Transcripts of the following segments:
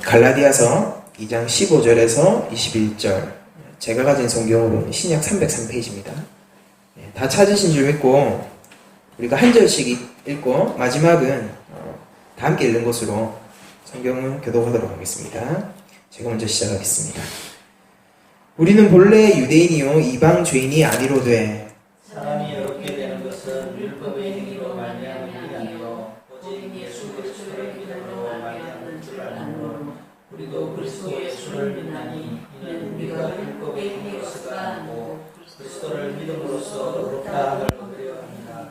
갈라디아서 2장 15절에서 21절. 제가 가진 성경으로는 신약 303페이지입니다. 다 찾으신 줄 믿고 우리가 한 절씩 읽고 마지막은 다 함께 읽는 것으로 성경을 교독하도록 하겠습니다. 제가 먼저 시작하겠습니다. 우리는 본래 유대인이요 이방 죄인이 아니로되 사람이 이렇게 되는 것은 율법의 행위로 말미암음이 아니요 오직 예수 그리스도의 믿음으로 말미암은 줄 알므로 우리도 그리스도 예수를 믿나니 이는 우리가 율법의 행위로서가 아니고 그리스도를 믿음으로써 의롭다 함을 얻으려 합니다.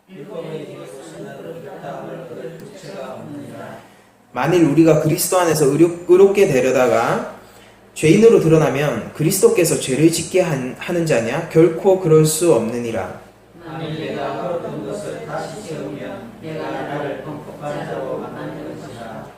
율법의 행위로서는 의롭다 함을 얻을 부채가 없느니라. 만일 우리가 그리스도 안에서 의롭게 되려다가 죄인으로 드러나면 그리스도께서 죄를 짓게 하는 자냐? 결코 그럴 수 없느니라. 만일 내가 거듭은 것을 다시 세우면 내가 나를 범법한 자로 만나는 것이라.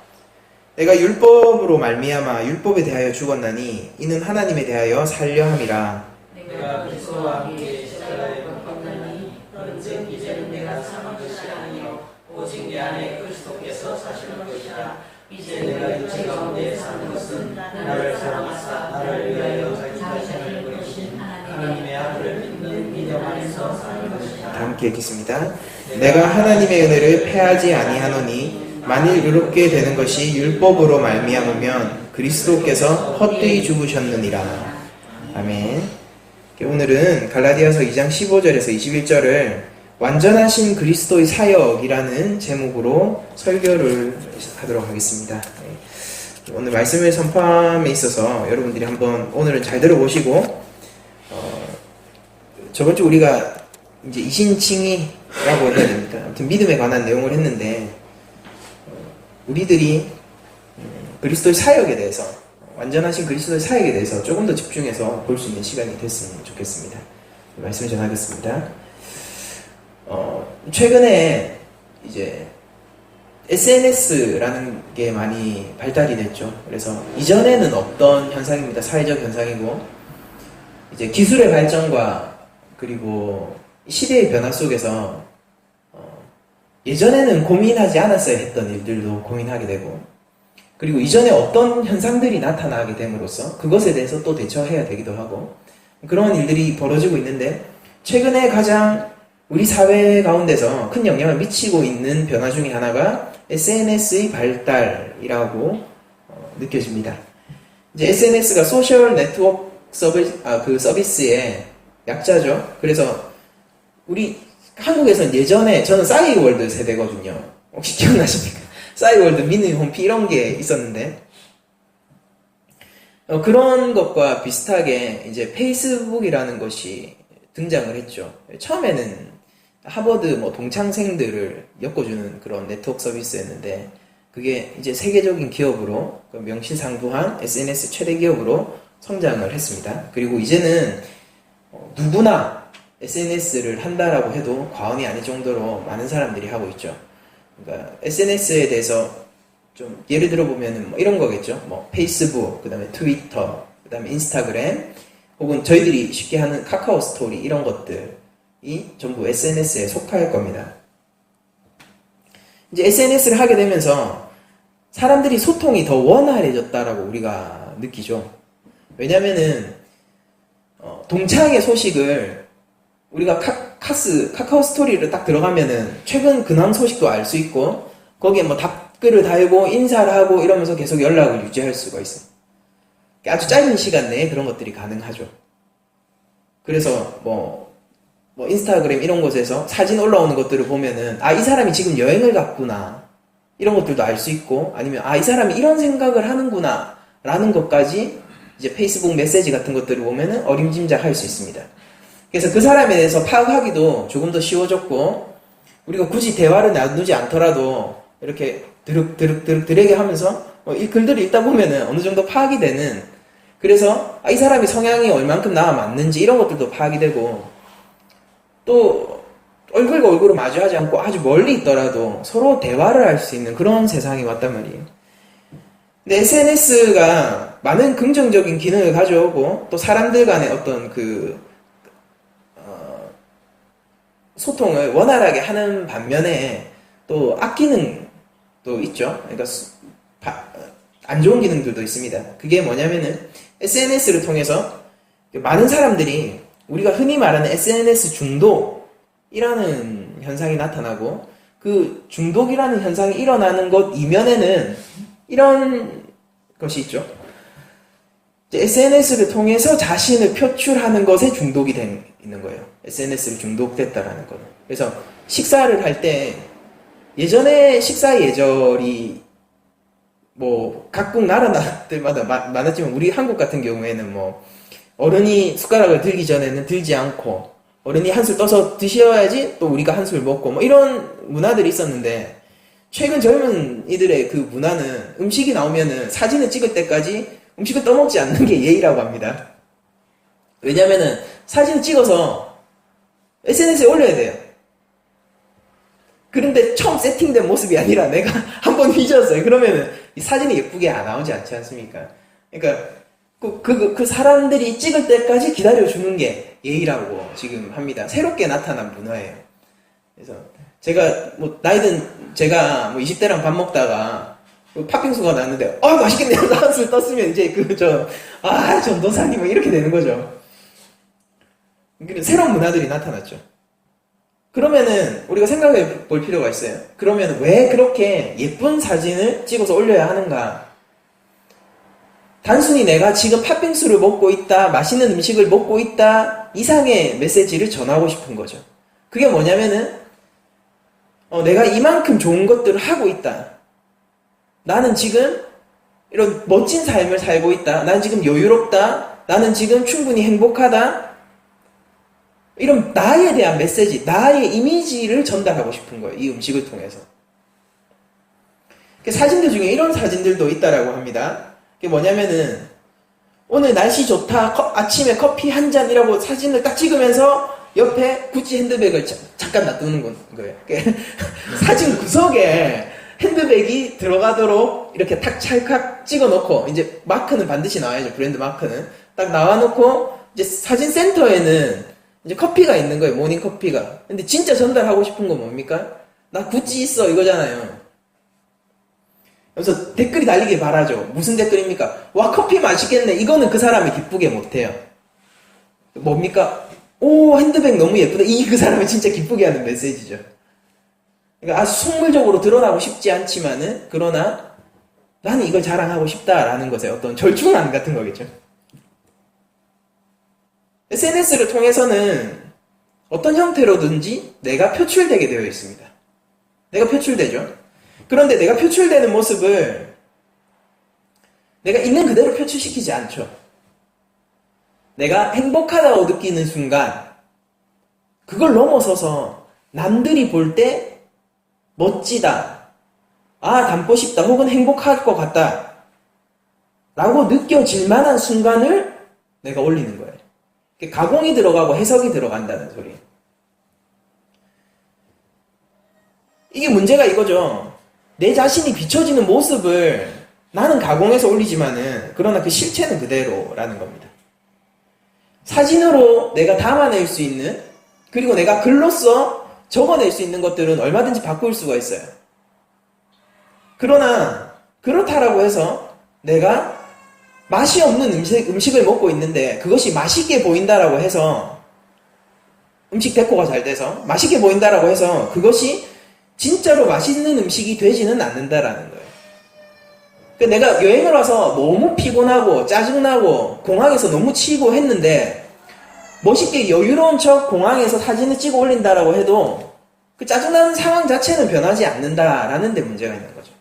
내가 율법으로 말미암아 율법에 대하여 죽었나니 이는 하나님에 대하여 살려 함이라. 내가 그리스도와 함께 십자가에 못 박나니 그런즉 이제는 내가 사는 것이 아니요 오직 내 안에 그리스도께서 사시는 것이라. 이제 내가 육체 가운데 사는 것은 나를 사랑하사 나를 위하여 자기 자신을 버리신 하나님의 아들을 믿는 믿음 안에서 사는 것이라. 다 함께 읽겠습니다. 내가 하나님의 은혜를 패하지 아니하노니 만일 이렇게 되는 것이 율법으로 말미암으면 그리스도께서 헛되이 죽으셨느니라. 아멘. 오늘은 갈라디아서 2장 15절에서 21절을 완전하신 그리스도의 사역이라는 제목으로 설교를 하도록 하겠습니다. 오늘 말씀을 선포함에 있어서 여러분들이 한번 오늘은 잘 들어보시고 저번 주 우리가 이제 이신칭의라고 해야 됩니까? 아무튼 믿음에 관한 내용을 했는데 우리들이 그리스도의 사역에 대해서 완전하신 그리스도의 사역에 대해서 조금 더 집중해서 볼 수 있는 시간이 됐으면 좋겠습니다. 말씀을 전하겠습니다. 최근에 이제 SNS라는 게 많이 발달이 됐죠. 그래서 이전에는 없던 현상입니다. 사회적 현상이고 이제 기술의 발전과 그리고 시대의 변화 속에서 예전에는 고민하지 않았어야 했던 일들도 고민하게 되고 그리고 이전에 어떤 현상들이 나타나게 됨으로써 그것에 대해서 또 대처해야 되기도 하고 그런 일들이 벌어지고 있는데 최근에 가장 우리 사회 가운데서 큰 영향을 미치고 있는 변화 중에 하나가 SNS의 발달이라고 느껴집니다. 이제 SNS가 소셜 네트워크 서비스의 약자죠. 그래서 우리 한국에서는 예전에 저는 싸이월드 세대거든요. 혹시 기억나십니까? 싸이월드, 미니 홈피 이런 게 있었는데 그런 것과 비슷하게 이제 페이스북이라는 것이 등장을 했죠. 처음에는 하버드 동창생들을 엮어주는 그런 네트워크 서비스였는데 그게 이제 세계적인 기업으로 명실상부한 SNS 최대 기업으로 성장을 했습니다. 그리고 이제는 누구나 SNS를 한다라고 해도 과언이 아닐 정도로 많은 사람들이 하고 있죠. 그러니까 SNS에 대해서 좀 예를 들어보면은 이런 거겠죠. 페이스북, 그 다음에 트위터, 그 다음에 인스타그램, 혹은 저희들이 쉽게 하는 카카오 스토리 이런 것들이 전부 SNS에 속할 겁니다. 이제 SNS를 하게 되면서 사람들이 소통이 더 원활해졌다라고 우리가 느끼죠. 왜냐면은 동창의 소식을 우리가 카카오 스토리를 딱 들어가면은 최근 근황 소식도 알 수 있고 거기에 답글을 달고 인사를 하고 이러면서 계속 연락을 유지할 수가 있어요. 아주 짧은 시간 내에 그런 것들이 가능하죠. 그래서 인스타그램 이런 곳에서 사진 올라오는 것들을 보면은 이 사람이 지금 여행을 갔구나 이런 것들도 알 수 있고 아니면 이 사람이 이런 생각을 하는구나 라는 것까지 이제 페이스북 메시지 같은 것들을 보면은 어림짐작할 수 있습니다. 그래서 그 사람에 대해서 파악하기도 조금 더 쉬워졌고 우리가 굳이 대화를 나누지 않더라도 이렇게 드래그 하면서 이 글들을 읽다 보면은 어느 정도 파악이 되는 그래서 이 사람이 성향이 얼만큼 나와 맞는지 이런 것들도 파악이 되고 또 얼굴과 얼굴을 마주하지 않고 아주 멀리 있더라도 서로 대화를 할 수 있는 그런 세상이 왔단 말이에요. 근데 SNS가 많은 긍정적인 기능을 가져오고 또 사람들 간의 어떤 소통을 원활하게 하는 반면에 또 악기능도 있죠. 그러니까 안 좋은 기능들도 있습니다. 그게 뭐냐면은 SNS를 통해서 많은 사람들이 우리가 흔히 말하는 SNS 중독이라는 현상이 나타나고, 그 중독이라는 현상이 일어나는 것 이면에는 이런 것이 있죠. SNS를 통해서 자신을 표출하는 것에 중독이 있는 거예요. SNS를 중독됐다라는 거는. 그래서 식사를 할 때 예전에 식사 예절이 뭐 각국 나라들마다 많았지만 우리 한국 같은 경우에는 뭐 어른이 숟가락을 들기 전에는 들지 않고 어른이 한술 떠서 드셔야지 또 우리가 한술 먹고 뭐 이런 문화들이 있었는데, 최근 젊은 이들의 그 문화는 음식이 나오면은 사진을 찍을 때까지 음식을 떠먹지 않는 게 예의라고 합니다. 왜냐면은 사진을 찍어서 SNS에 올려야 돼요. 그런데 처음 세팅된 모습이 아니라 내가 한번 휘저었어요. 그러면은 이 사진이 예쁘게 안 나오지 않지 않습니까? 그러니까 그 사람들이 찍을 때까지 기다려주는 게 예의라고 지금 합니다. 새롭게 나타난 문화예요. 그래서 제가 뭐 나이든 제가 뭐 20대랑 밥 먹다가 팥빙수가 나왔는데 맛있겠네요. 한술 떴으면 이제 전도사님 뭐 이렇게 되는 거죠. 새로운 문화들이 나타났죠. 그러면은 우리가 생각해 볼 필요가 있어요. 그러면 왜 그렇게 예쁜 사진을 찍어서 올려야 하는가? 단순히 내가 지금 팥빙수를 먹고 있다, 맛있는 음식을 먹고 있다 이상의 메시지를 전하고 싶은 거죠. 그게 뭐냐면은 내가 이만큼 좋은 것들을 하고 있다. 나는 지금 이런 멋진 삶을 살고 있다. 나는 지금 여유롭다. 나는 지금 충분히 행복하다. 이런 나에 대한 메시지, 나의 이미지를 전달하고 싶은 거예요. 이 음식을 통해서. 사진들 중에 이런 사진들도 있다라고 합니다. 그게 뭐냐면은 오늘 날씨 좋다, 아침에 커피 한 잔이라고 사진을 딱 찍으면서 옆에 구찌 핸드백을 잠깐 놔두는 거예요. 사진 구석에 핸드백이 들어가도록 이렇게 탁 찰칵 찍어놓고, 이제 마크는 반드시 나와야죠. 브랜드 마크는 딱 나와놓고 이제 사진 센터에는 이제 커피가 있는 거예요. 모닝 커피가. 근데 진짜 전달하고 싶은 건 뭡니까? 나 구찌 있어 이거잖아요. 그래서 댓글이 달리길 바라죠. 무슨 댓글입니까? 와, 커피 맛있겠네. 이거는 그 사람이 기쁘게 못해요. 뭡니까? 오, 핸드백 너무 예쁘다. 그 사람을 진짜 기쁘게 하는 메시지죠. 그러니까 아주 속물적으로 드러나고 싶지 않지만은, 그러나 나는 이걸 자랑하고 싶다라는 것의 어떤 절충안 같은 거겠죠. SNS를 통해서는 어떤 형태로든지 내가 표출되게 되어 있습니다. 내가 표출되죠. 그런데 내가 표출되는 모습을 내가 있는 그대로 표출시키지 않죠. 내가 행복하다고 느끼는 순간 그걸 넘어서서 남들이 볼 때 멋지다, 닮고 싶다, 혹은 행복할 것 같다 라고 느껴질 만한 순간을 내가 올리는 거예요. 가공이 들어가고 해석이 들어간다는 소리. 이게 문제가 이거죠. 내 자신이 비춰지는 모습을 나는 가공해서 올리지만은, 그러나 그 실체는 그대로라는 겁니다. 사진으로 내가 담아낼 수 있는, 그리고 내가 글로써 적어낼 수 있는 것들은 얼마든지 바꿀 수가 있어요. 그러나 그렇다라고 해서 내가 맛이 없는 음식을 먹고 있는데 그것이 맛있게 보인다라고 해서, 음식 데코가 잘 돼서 맛있게 보인다라고 해서 그것이 진짜로 맛있는 음식이 되지는 않는다라는 거예요. 내가 여행을 와서 너무 피곤하고 짜증나고 공항에서 너무 치이고 했는데 멋있게 여유로운 척 공항에서 사진을 찍어 올린다라고 해도 그 짜증나는 상황 자체는 변하지 않는다라는 데 문제가 있는 거죠.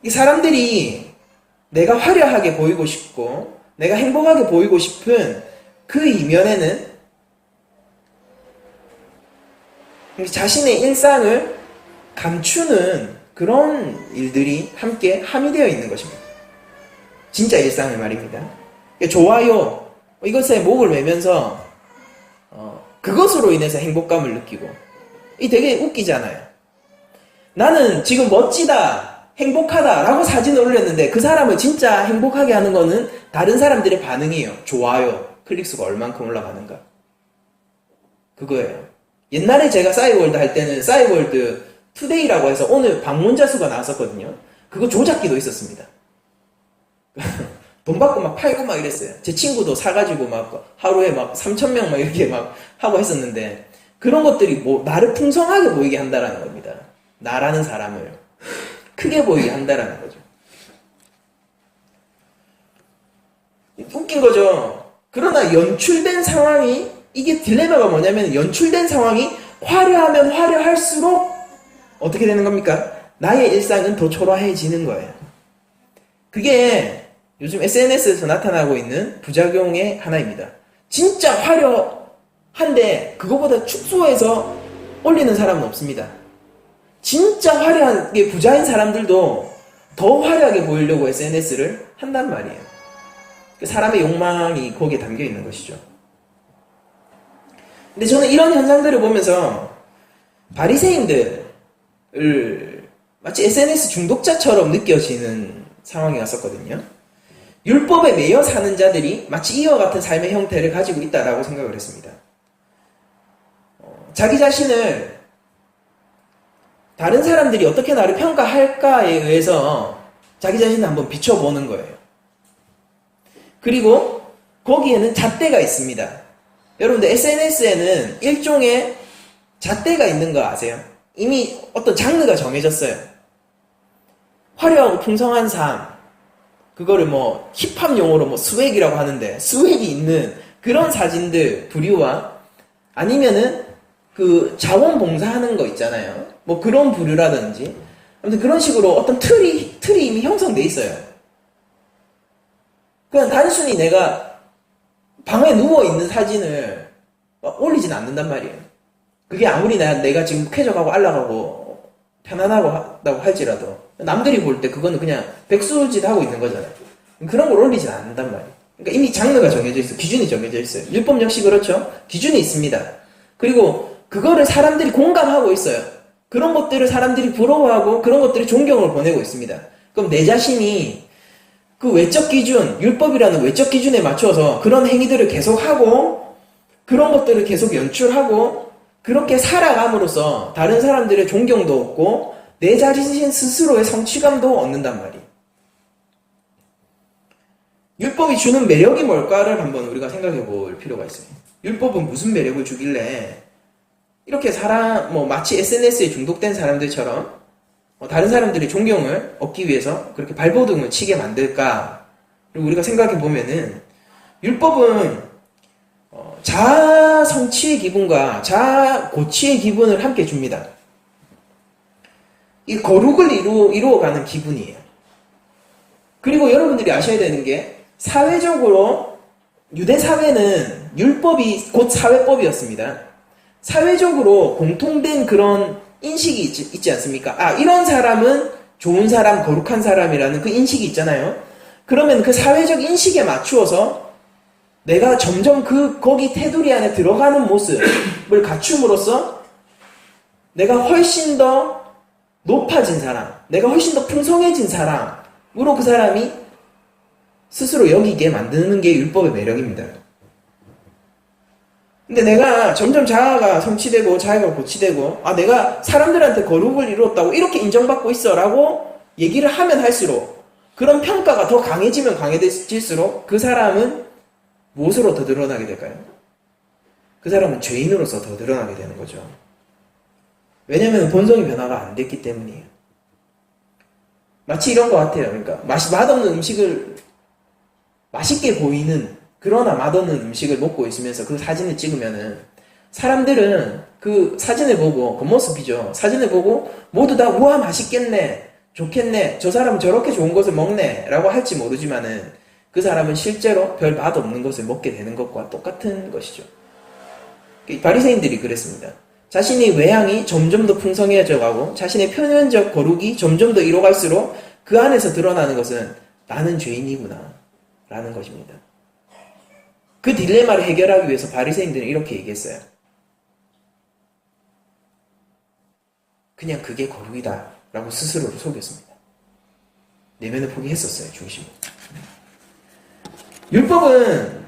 이 사람들이 내가 화려하게 보이고 싶고 내가 행복하게 보이고 싶은 그 이면에는 자신의 일상을 감추는 그런 일들이 함께 함유되어 있는 것입니다. 진짜 일상을 말입니다. 좋아요, 이것에 목을 매면서 그것으로 인해서 행복감을 느끼고, 이 되게 웃기잖아요. 나는 지금 멋지다, 행복하다 라고 사진을 올렸는데 그 사람을 진짜 행복하게 하는 거는 다른 사람들의 반응이에요. 좋아요, 클릭수가 얼만큼 올라가는가, 그거예요. 옛날에 제가 싸이월드 할 때는 싸이월드 투데이라고 해서 오늘 방문자 수가 나왔었거든요. 그거 조작기도 있었습니다. 돈 받고 막 팔고 막 이랬어요. 제 친구도 사가지고 막 하루에 막 3,000명 막 이렇게 막 하고 했었는데, 그런 것들이 뭐 나를 풍성하게 보이게 한다라는 겁니다. 나라는 사람을 크게 보이게 한다라는 거죠. 웃긴 거죠. 그러나 연출된 상황이, 이게 딜레마가 뭐냐면, 연출된 상황이 화려하면 화려할수록 어떻게 되는 겁니까? 나의 일상은 더 초라해지는 거예요. 그게 요즘 SNS에서 나타나고 있는 부작용의 하나입니다. 진짜 화려한데 그거보다 축소해서 올리는 사람은 없습니다. 진짜 화려하게 부자인 사람들도 더 화려하게 보이려고 SNS를 한단 말이에요. 사람의 욕망이 거기에 담겨 있는 것이죠. 근데 저는 이런 현상들을 보면서 바리새인들을 마치 SNS 중독자처럼 느껴지는 상황이 왔었거든요. 율법에 매여 사는 자들이 마치 이와 같은 삶의 형태를 가지고 있다라고 생각을 했습니다. 자기 자신을 다른 사람들이 어떻게 나를 평가할까에 의해서 자기 자신을 한번 비춰보는 거예요. 그리고 거기에는 잣대가 있습니다. 여러분들 SNS에는 일종의 잣대가 있는 거 아세요? 이미 어떤 장르가 정해졌어요. 화려하고 풍성한 삶, 그거를 뭐 힙합 용어로 뭐 스웩이라고 하는데, 스웩이 있는 그런 사진들 부류와, 아니면은 그 자원봉사하는 거 있잖아요. 뭐 그런 부류라든지, 아무튼 그런 식으로 어떤 틀이 이미 형성돼 있어요. 그냥 단순히 내가 방에 누워있는 사진을 올리진 않는단 말이에요. 그게 아무리 내가 지금 쾌적하고 안락하고 편안하다고 할지라도 남들이 볼 때 그거는 그냥 백수짓 하고 있는 거잖아요. 그런 걸 올리진 않는단 말이에요. 그러니까 이미 장르가 정해져 있어요. 기준이 정해져 있어요. 율법 역시 그렇죠. 기준이 있습니다. 그리고 그거를 사람들이 공감하고 있어요. 그런 것들을 사람들이 부러워하고 그런 것들이 존경을 보내고 있습니다. 그럼 내 자신이 그 외적 기준, 율법이라는 외적 기준에 맞춰서 그런 행위들을 계속하고 그런 것들을 계속 연출하고 그렇게 살아감으로써 다른 사람들의 존경도 얻고 내 자신 스스로의 성취감도 얻는단 말이에요. 율법이 주는 매력이 뭘까를 한번 우리가 생각해 볼 필요가 있어요. 율법은 무슨 매력을 주길래 이렇게 마치 SNS에 중독된 사람들처럼 다른 사람들의 존경을 얻기 위해서 그렇게 발버둥을 치게 만들까? 그리고 우리가 생각해 보면은 율법은 자아 성취의 기분과 자아 고취의 기분을 함께 줍니다. 이 거룩을 이루어가는 기분이에요. 그리고 여러분들이 아셔야 되는 게, 사회적으로 유대 사회는 율법이 곧 사회법이었습니다. 사회적으로 공통된 그런 인식이 있지 않습니까? 이런 사람은 좋은 사람, 거룩한 사람이라는 그 인식이 있잖아요. 그러면 그 사회적 인식에 맞추어서 내가 점점 거기 테두리 안에 들어가는 모습을 갖춤으로써 내가 훨씬 더 높아진 사람, 내가 훨씬 더 풍성해진 사람으로 그 사람이 스스로 여기게 만드는 게 율법의 매력입니다. 근데 내가 점점 자아가 성취되고 자아가 고취되고 내가 사람들한테 거룩을 이루었다고 이렇게 인정받고 있어 라고 얘기를 하면 할수록, 그런 평가가 더 강해지면 강해질수록 그 사람은 무엇으로 더 드러나게 될까요? 그 사람은 죄인으로서 더 드러나게 되는 거죠. 왜냐면 본성의 변화가 안 됐기 때문이에요. 마치 이런 것 같아요. 그러니까 맛없는 음식을 맛있게 보이는, 그러나 맛없는 음식을 먹고 있으면서 그 사진을 찍으면은 사람들은 그 사진을 보고, 겉모습이죠. 사진을 보고 모두 다 우와 맛있겠네, 좋겠네, 저 사람은 저렇게 좋은 것을 먹네 라고 할지 모르지만은 그 사람은 실제로 별 맛없는 것을 먹게 되는 것과 똑같은 것이죠. 바리새인들이 그랬습니다. 자신의 외향이 점점 더 풍성해져 가고 자신의 표면적 거룩이 점점 더 이뤄갈수록 그 안에서 드러나는 것은 나는 죄인이구나 라는 것입니다. 그 딜레마를 해결하기 위해서 바리새인들은 이렇게 얘기했어요. 그냥 그게 거룩이다 라고 스스로를 속였습니다. 내면을 포기했었어요, 중심을. 율법은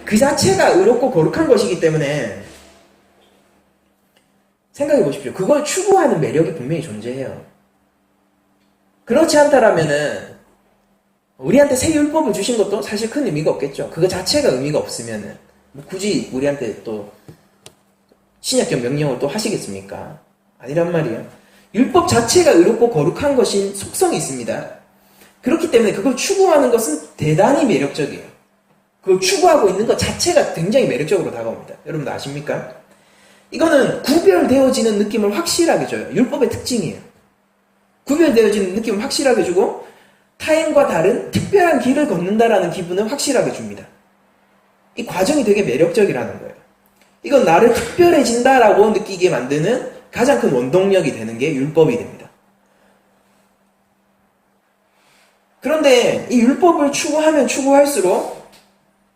그 자체가 의롭고 거룩한 것이기 때문에 생각해 보십시오. 그걸 추구하는 매력이 분명히 존재해요. 그렇지 않다라면은 우리한테 새 율법을 주신 것도 사실 큰 의미가 없겠죠. 그거 자체가 의미가 없으면은 뭐 굳이 우리한테 또 신약적 명령을 또 하시겠습니까? 아니란 말이에요. 율법 자체가 의롭고 거룩한 것인 속성이 있습니다. 그렇기 때문에 그걸 추구하는 것은 대단히 매력적이에요. 그걸 추구하고 있는 것 자체가 굉장히 매력적으로 다가옵니다. 여러분들 아십니까? 이거는 구별되어지는 느낌을 확실하게 줘요. 율법의 특징이에요. 구별되어지는 느낌을 확실하게 주고 타인과 다른 특별한 길을 걷는다라는 기분을 확실하게 줍니다. 이 과정이 되게 매력적이라는 거예요. 이건 나를 특별해진다라고 느끼게 만드는 가장 큰 원동력이 되는 게 율법이 됩니다. 그런데 이 율법을 추구하면 추구할수록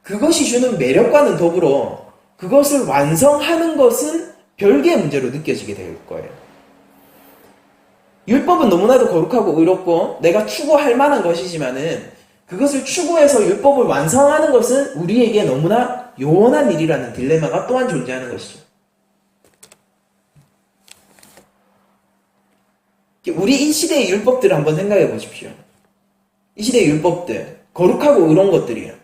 그것이 주는 매력과는 더불어 그것을 완성하는 것은 별개의 문제로 느껴지게 될 거예요. 율법은 너무나도 거룩하고 의롭고 내가 추구할 만한 것이지만은 그것을 추구해서 율법을 완성하는 것은 우리에게 너무나 요원한 일이라는 딜레마가 또한 존재하는 것이죠. 우리 이 시대의 율법들을 한번 생각해 보십시오. 이 시대의 율법들, 거룩하고 의로운 것들이에요.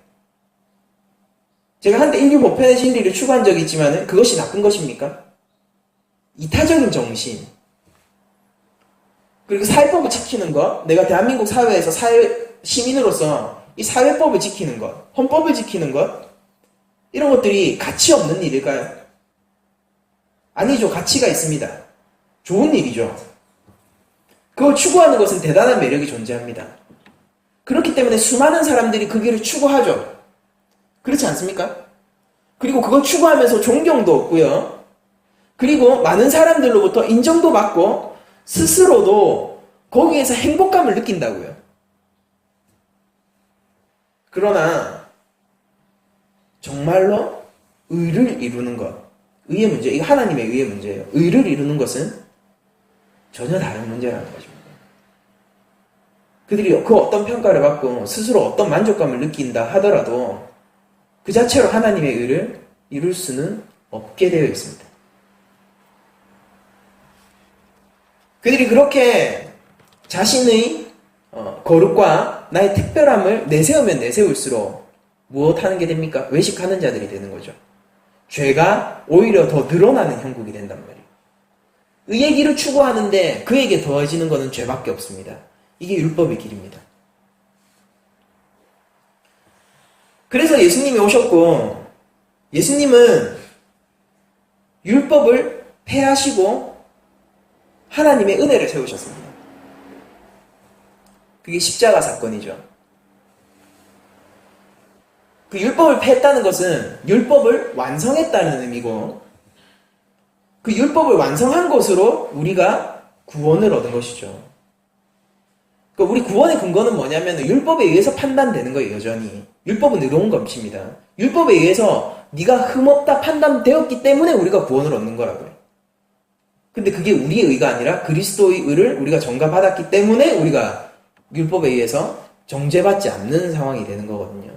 제가 한때 인류 보편의 진리를 추구한 적이 있지만 그것이 나쁜 것입니까? 이타적인 정신, 그리고 사회법을 지키는 것, 내가 대한민국 사회에서 시민으로서 이 사회법을 지키는 것, 헌법을 지키는 것, 이런 것들이 가치 없는 일일까요? 아니죠. 가치가 있습니다. 좋은 일이죠. 그걸 추구하는 것은 대단한 매력이 존재합니다. 그렇기 때문에 수많은 사람들이 그 길을 추구하죠. 그렇지 않습니까? 그리고 그걸 추구하면서 존경도 얻고요. 그리고 많은 사람들로부터 인정도 받고 스스로도 거기에서 행복감을 느낀다고요. 그러나 정말로 의를 이루는 것, 의의 문제, 이거 하나님의 의의 문제예요. 의를 이루는 것은 전혀 다른 문제라는 것입니다. 그들이 그 어떤 평가를 받고 스스로 어떤 만족감을 느낀다 하더라도 그 자체로 하나님의 의를 이룰 수는 없게 되어 있습니다. 그들이 그렇게 자신의 거룩과 나의 특별함을 내세우면 내세울수록 무엇하는 게 됩니까? 외식하는 자들이 되는 거죠. 죄가 오히려 더 늘어나는 형국이 된단 말이에요. 의의 길을 추구하는데 그에게 더해지는 것은 죄밖에 없습니다. 이게 율법의 길입니다. 그래서 예수님이 오셨고 예수님은 율법을 폐하시고 하나님의 은혜를 세우셨습니다. 그게 십자가 사건이죠. 그 율법을 폐했다는 것은 율법을 완성했다는 의미고 그 율법을 완성한 것으로 우리가 구원을 얻은 것이죠. 그러니까 우리 구원의 근거는 뭐냐면 율법에 의해서 판단되는 거예요. 여전히. 율법은 의로운 것입니다. 율법에 의해서 네가 흠없다 판단되었기 때문에 우리가 구원을 얻는 거라고요. 근데 그게 우리의 의가 아니라 그리스도의 의를 우리가 전가받았기 때문에 우리가 율법에 의해서 정죄받지 않는 상황이 되는 거거든요.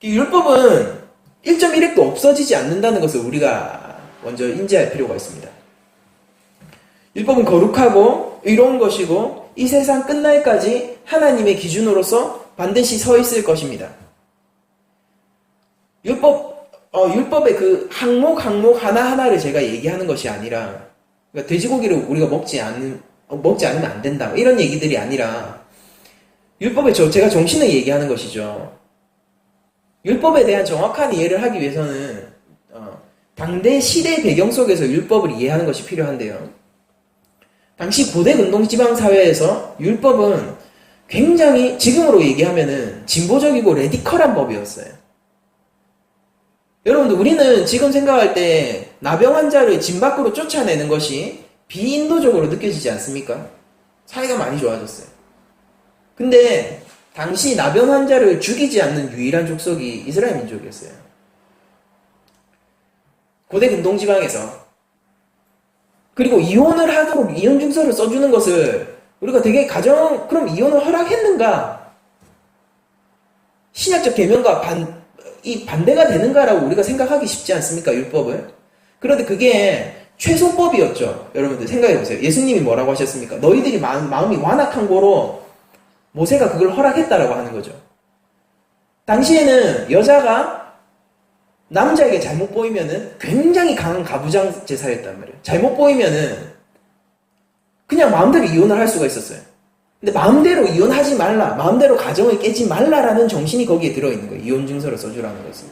율법은 1.1핵도 없어지지 않는다는 것을 우리가 먼저 인지할 필요가 있습니다. 율법은 거룩하고 의로운 것이고 이 세상 끝날까지 하나님의 기준으로서 반드시 서 있을 것입니다. 율법의 그 항목 하나하나를 제가 얘기하는 것이 아니라 그러니까 돼지고기를 우리가 먹지 않으면 안 된다 이런 얘기들이 아니라 율법의 제가 정신을 얘기하는 것이죠. 율법에 대한 정확한 이해를 하기 위해서는 당대 시대 배경 속에서 율법을 이해하는 것이 필요한데요. 당시 고대 근동지방사회에서 율법은 굉장히 지금으로 얘기하면은 진보적이고 레디컬한 법이었어요. 여러분들 우리는 지금 생각할 때 나병 환자를 집 밖으로 쫓아내는 것이 비인도적으로 느껴지지 않습니까? 사회가 많이 좋아졌어요. 근데 당시 나병 환자를 죽이지 않는 유일한 족속이 이스라엘 민족이었어요. 고대 근동지방에서. 그리고 이혼을 하도록 이혼증서를 써주는 것을 우리가 되게 그럼 이혼을 허락했는가? 신약적 계명과 이 반대가 되는가라고 우리가 생각하기 쉽지 않습니까? 율법을. 그런데 그게 최소법이었죠. 여러분들 생각해보세요. 예수님이 뭐라고 하셨습니까? 너희들이 마음이 완악한 거로 모세가 그걸 허락했다라고 하는 거죠. 당시에는 여자가 남자에게 잘못 보이면은 굉장히 강한 가부장 제사였단 말이에요. 잘못 보이면은 그냥 마음대로 이혼을 할 수가 있었어요. 근데 마음대로 이혼하지 말라, 마음대로 가정을 깨지 말라라는 정신이 거기에 들어있는 거예요. 이혼 증서를 써주라는 것은.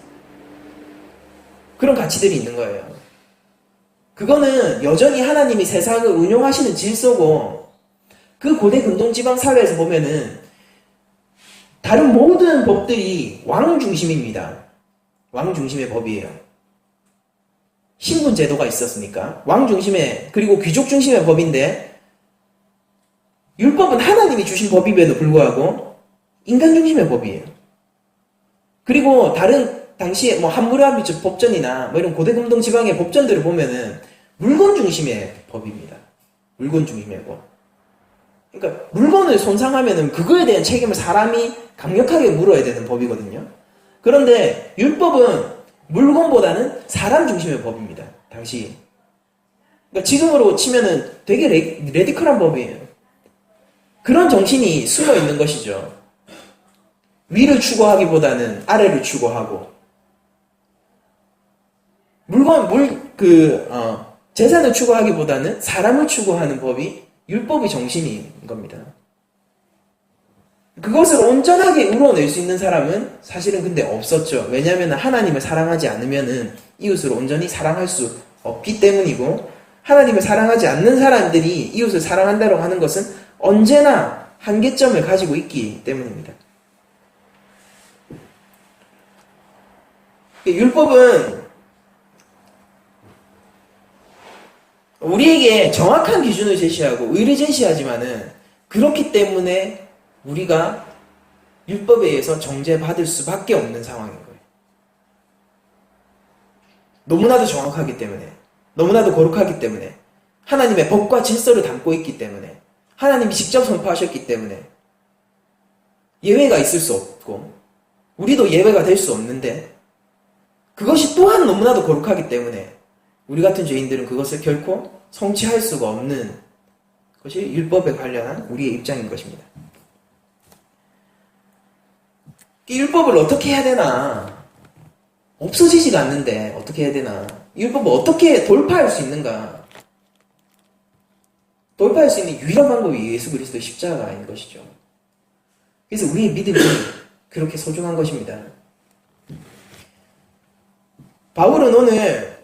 그런 가치들이 있는 거예요. 그거는 여전히 하나님이 세상을 운용하시는 질서고, 그 고대 근동지방 사회에서 보면은 다른 모든 법들이 왕 중심입니다. 왕 중심의 법이에요. 신분 제도가 있었으니까 왕 중심의, 그리고 귀족 중심의 법인데, 율법은 하나님이 주신 법임에도 불구하고 인간 중심의 법이에요. 그리고 다른 당시에 뭐 함무라비 법전이나 뭐 이런 고대 금동 지방의 법전들을 보면은 물건 중심의 법입니다. 물건 중심의 법. 그러니까 물건을 손상하면은 그거에 대한 책임을 사람이 강력하게 물어야 되는 법이거든요. 그런데 율법은 물건보다는 사람 중심의 법입니다. 당시. 그러니까 지금으로 치면은 되게 레디컬한 법이에요. 그런 정신이 숨어 있는 것이죠. 위를 추구하기보다는 아래를 추구하고, 재산을 추구하기보다는 사람을 추구하는 법이 율법의 정신인 겁니다. 그것을 온전하게 우러낼 수 있는 사람은 사실은 근데 없었죠. 왜냐하면 하나님을 사랑하지 않으면은 이웃을 온전히 사랑할 수 없기 때문이고, 하나님을 사랑하지 않는 사람들이 이웃을 사랑한다고 하는 것은 언제나 한계점을 가지고 있기 때문입니다. 율법은 우리에게 정확한 기준을 제시하고 의를 제시하지만은, 그렇기 때문에 우리가 율법에 의해서 정죄받을 수밖에 없는 상황인 거예요. 너무나도 정확하기 때문에, 너무나도 거룩하기 때문에, 하나님의 법과 질서를 담고 있기 때문에, 하나님이 직접 선포하셨기 때문에 예외가 있을 수 없고, 우리도 예외가 될 수 없는데, 그것이 또한 너무나도 거룩하기 때문에 우리 같은 죄인들은 그것을 결코 성취할 수가 없는 것이 율법에 관련한 우리의 입장인 것입니다. 이 율법을 어떻게 해야 되나? 없어지지가 않는데 어떻게 해야 되나? 이 율법을 어떻게 돌파할 수 있는가? 돌파할 수 있는 유일한 방법이 예수 그리스도의 십자가인 것이죠. 그래서 우리의 믿음이 그렇게 소중한 것입니다. 바울은 오늘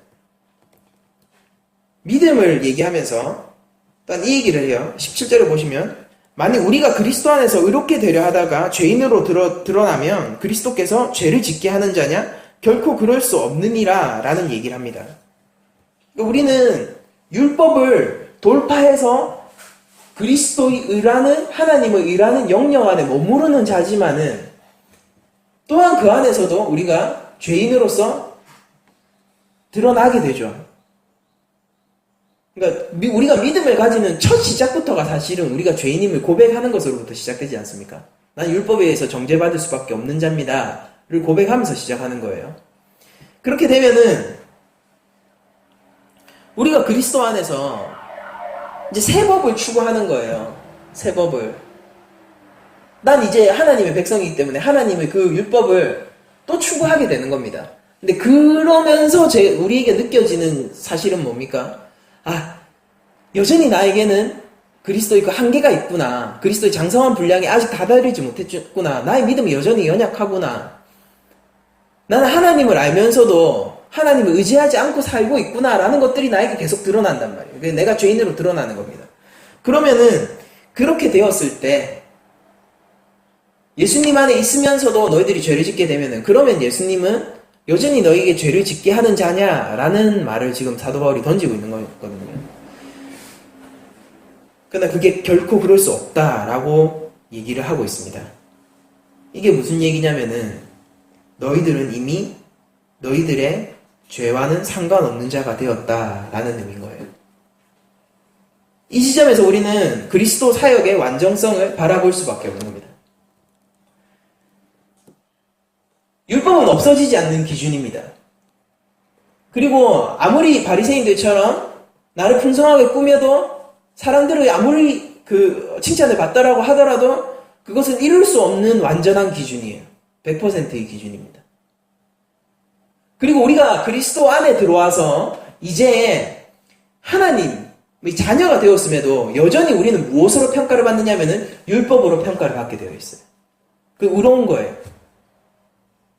믿음을 얘기하면서 일단 이 얘기를 해요. 17절을 보시면, 만일 우리가 그리스도 안에서 의롭게 되려 하다가 죄인으로 드러나면 그리스도께서 죄를 짓게 하는 자냐? 결코 그럴 수 없느니라 라는 얘기를 합니다. 우리는 율법을 돌파해서 그리스도의 의라는, 하나님의 의라는 영역 안에 머무르는 자지만은, 또한 그 안에서도 우리가 죄인으로서 드러나게 되죠. 그러니까 우리가 믿음을 가지는 첫 시작부터가 사실은 우리가 죄인임을 고백하는 것으로부터 시작되지 않습니까? 난 율법에 의해서 정죄받을 수밖에 없는 자입니다 를 고백하면서 시작하는 거예요. 그렇게 되면은 우리가 그리스도 안에서 이제 새 법을 추구하는 거예요. 새 법을. 난 이제 하나님의 백성이기 때문에 하나님의 그 율법을 또 추구하게 되는 겁니다. 근데 그러면서 우리에게 느껴지는 사실은 뭡니까? 여전히 나에게는 그리스도의 그 한계가 있구나. 그리스도의 장성한 분량이 아직 다다르지 못했구나. 나의 믿음이 여전히 연약하구나. 나는 하나님을 알면서도 하나님을 의지하지 않고 살고 있구나라는 것들이 나에게 계속 드러난단 말이에요. 내가 죄인으로 드러나는 겁니다. 그러면은 그렇게 되었을 때 예수님 안에 있으면서도 너희들이 죄를 짓게 되면은, 그러면 예수님은 여전히 너희에게 죄를 짓게 하는 자냐라는 말을 지금 사도 바울이 던지고 있는 거거든요. 그러나 그게 결코 그럴 수 없다라고 얘기를 하고 있습니다. 이게 무슨 얘기냐면은, 너희들은 이미 너희들의 죄와는 상관없는 자가 되었다라는 의미인 거예요. 이 지점에서 우리는 그리스도 사역의 완전성을 바라볼 수밖에 없는 겁니다. 율법은 없어지지 않는 기준입니다. 그리고 아무리 바리새인들처럼 나를 풍성하게 꾸며도 사람들의 아무리 그 칭찬을 받더라고 하더라도 그것은 이룰 수 없는 완전한 기준이에요. 100%의 기준입니다. 그리고 우리가 그리스도 안에 들어와서 이제 하나님의 자녀가 되었음에도 여전히 우리는 무엇으로 평가를 받느냐면은 율법으로 평가를 받게 되어 있어요. 그 의로운 거예요.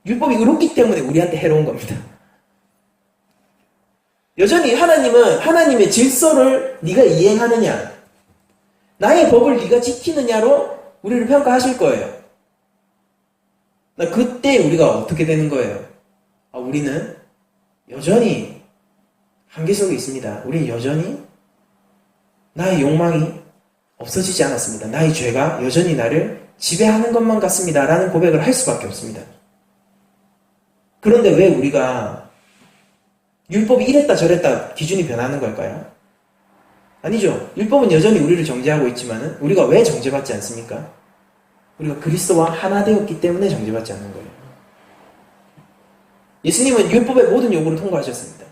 율법이 의롭기 때문에 우리한테 해로운 겁니다. 여전히 하나님은 하나님의 질서를 네가 이행하느냐, 나의 법을 네가 지키느냐로 우리를 평가하실 거예요. 그때 우리가 어떻게 되는 거예요? 우리는 여전히 한계 속에 있습니다. 우리는 여전히 나의 욕망이 없어지지 않았습니다. 나의 죄가 여전히 나를 지배하는 것만 같습니다. 라는 고백을 할 수밖에 없습니다. 그런데 왜 우리가 율법이 이랬다 저랬다 기준이 변하는 걸까요? 아니죠. 율법은 여전히 우리를 정죄하고 있지만 우리가 왜 정죄받지 않습니까? 우리가 그리스도와 하나 되었기 때문에 정죄받지 않는 거예요. 예수님은 율법의 모든 요구를 통과하셨습니다.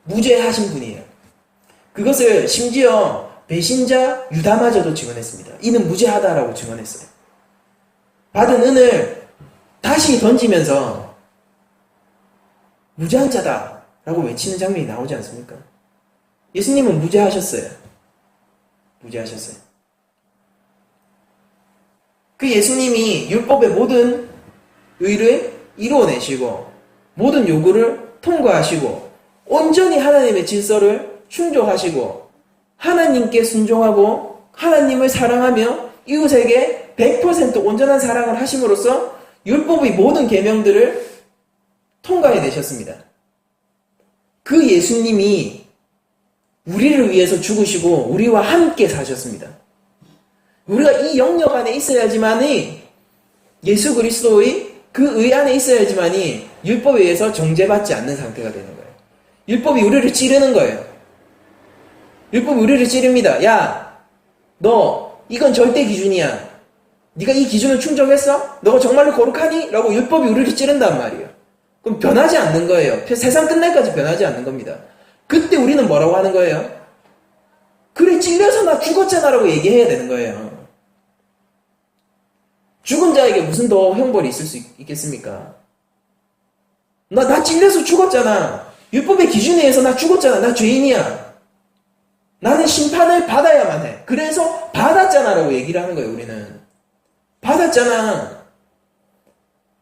무죄하신 분이에요. 그것을 심지어 배신자 유다마저도 증언했습니다. 이는 무죄하다라고 증언했어요. 받은 은을 다시 던지면서 무죄한 자다라고 외치는 장면이 나오지 않습니까? 예수님은 무죄하셨어요. 무죄하셨어요. 그 예수님이 율법의 모든 의를 이루어내시고 모든 요구를 통과하시고 온전히 하나님의 질서를 충족하시고 하나님께 순종하고 하나님을 사랑하며 이웃에게 100% 온전한 사랑을 하심으로써 율법의 모든 계명들을 통과해내셨습니다. 그 예수님이 우리를 위해서 죽으시고 우리와 함께 사셨습니다. 우리가 이 영역 안에 있어야지만이 예수 그리스도의 그 의 안에 있어야지만이 율법에 의해서 정죄받지 않는 상태가 되는 거예요. 율법이 우리를 찌르는 거예요. 율법이 우리를 찌릅니다. 야, 너 이건 절대 기준이야. 네가 이 기준을 충족했어? 너가 정말로 거룩하니? 라고 율법이 우리를 찌른단 말이에요. 그럼 변하지 않는 거예요. 세상 끝날까지 변하지 않는 겁니다. 그때 우리는 뭐라고 하는 거예요? 그래, 찔려서 나 죽었잖아 라고 얘기해야 되는 거예요. 죽은 자에게 무슨 더 형벌이 있을 수 있겠습니까? 나 찔려서 죽었잖아. 율법의 기준에 의해서 나 죽었잖아. 나 죄인이야. 나는 심판을 받아야만 해. 그래서 받았잖아 라고 얘기를 하는 거예요. 우리는 받았잖아.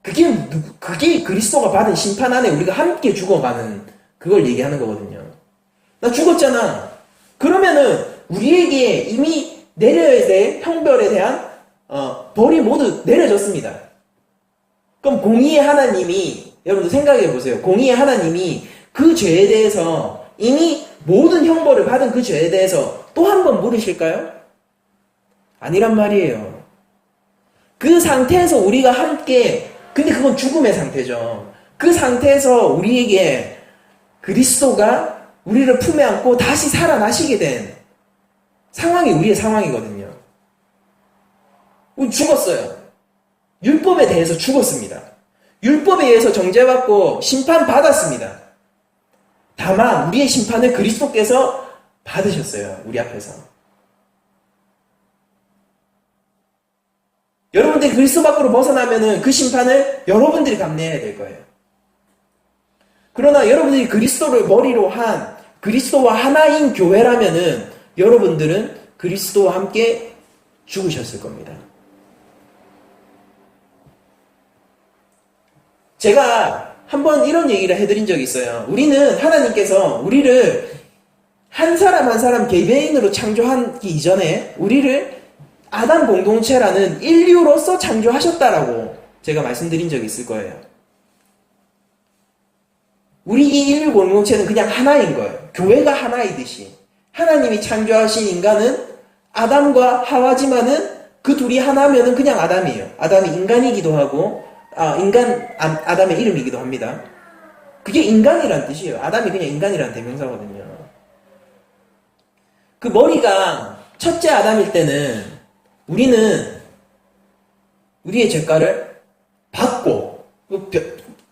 그게 그리스도가 받은 심판 안에 우리가 함께 죽어가는 그걸 얘기하는 거거든요. 나 죽었잖아. 그러면은 우리에게 이미 내려야 될 형벌에 대한 벌이 모두 내려졌습니다. 그럼 공의의 하나님이, 여러분들 생각해 보세요. 공의의 하나님이 그 죄에 대해서 이미 모든 형벌을 받은 그 죄에 대해서 또 한 번 물으실까요? 아니란 말이에요. 그 상태에서 우리가 함께, 근데 그건 죽음의 상태죠. 그 상태에서 우리에게 그리스도가 우리를 품에 안고 다시 살아나시게 된 상황이 우리의 상황이거든요. 우리 죽었어요. 율법에 대해서 죽었습니다. 율법에 의해서 정죄받고 심판받았습니다. 다만 우리의 심판을 그리스도께서 받으셨어요. 우리 앞에서. 여러분들이 그리스도 밖으로 벗어나면은 그 심판을 여러분들이 감내해야 될 거예요. 그러나 여러분들이 그리스도를 머리로 한 그리스도와 하나인 교회라면은 여러분들은 그리스도와 함께 죽으셨을 겁니다. 제가 한번 이런 얘기를 해드린 적이 있어요. 우리는 하나님께서 우리를 한 사람 한 사람 개개인으로 창조하기 이전에 우리를 아담 공동체라는 인류로서 창조하셨다라고 제가 말씀드린 적이 있을 거예요. 우리 이 인류 공동체는 그냥 하나인 거예요. 교회가 하나이듯이 하나님이 창조하신 인간은 아담과 하와지만은 그 둘이 하나면은 그냥 아담이에요. 아담이 인간이기도 하고 아담의 이름이기도 합니다. 그게 인간이란 뜻이에요. 아담이 그냥 인간이란 대명사거든요. 그 머리가 첫째 아담일 때는 우리는 우리의 죄가를 받고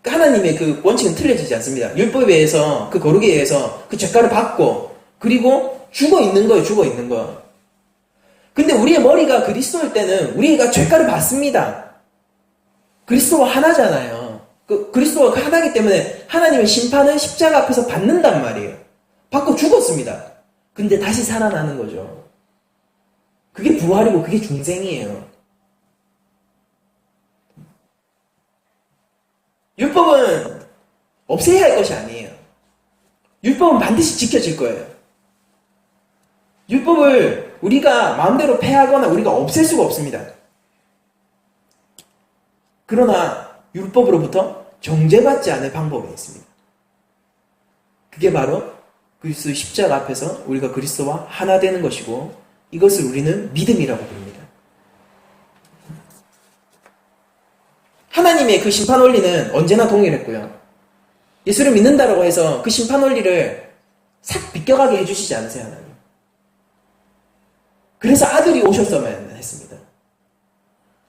하나님의 그 원칙은 틀려지지 않습니다. 율법에 의해서, 그 거룩에 의해서 그 죄가를 받고, 그리고 죽어 있는 거예요, 죽어 있는 거. 근데 우리의 머리가 그리스도일 때는 우리가 죄가를 받습니다. 그리스도와 하나잖아요. 그리스도와 하나이기 때문에 하나님의 심판은 십자가 앞에서 받는단 말이에요. 받고 죽었습니다. 근데 다시 살아나는 거죠. 그게 부활이고 그게 중생이에요. 율법은 없애야 할 것이 아니에요. 율법은 반드시 지켜질 거예요. 율법을 우리가 마음대로 폐하거나 우리가 없앨 수가 없습니다. 그러나 율법으로부터 정죄받지 않을 방법이 있습니다. 그게 바로 그리스도의 십자가 앞에서 우리가 그리스도와 하나 되는 것이고, 이것을 우리는 믿음이라고 부릅니다. 하나님의 그 심판 원리는 언제나 동일했고요. 예수를 믿는다라고 해서 그 심판 원리를 싹 비껴가게 해주시지 않으세요, 하나님. 그래서 아들이 오셨어야만 했습니다.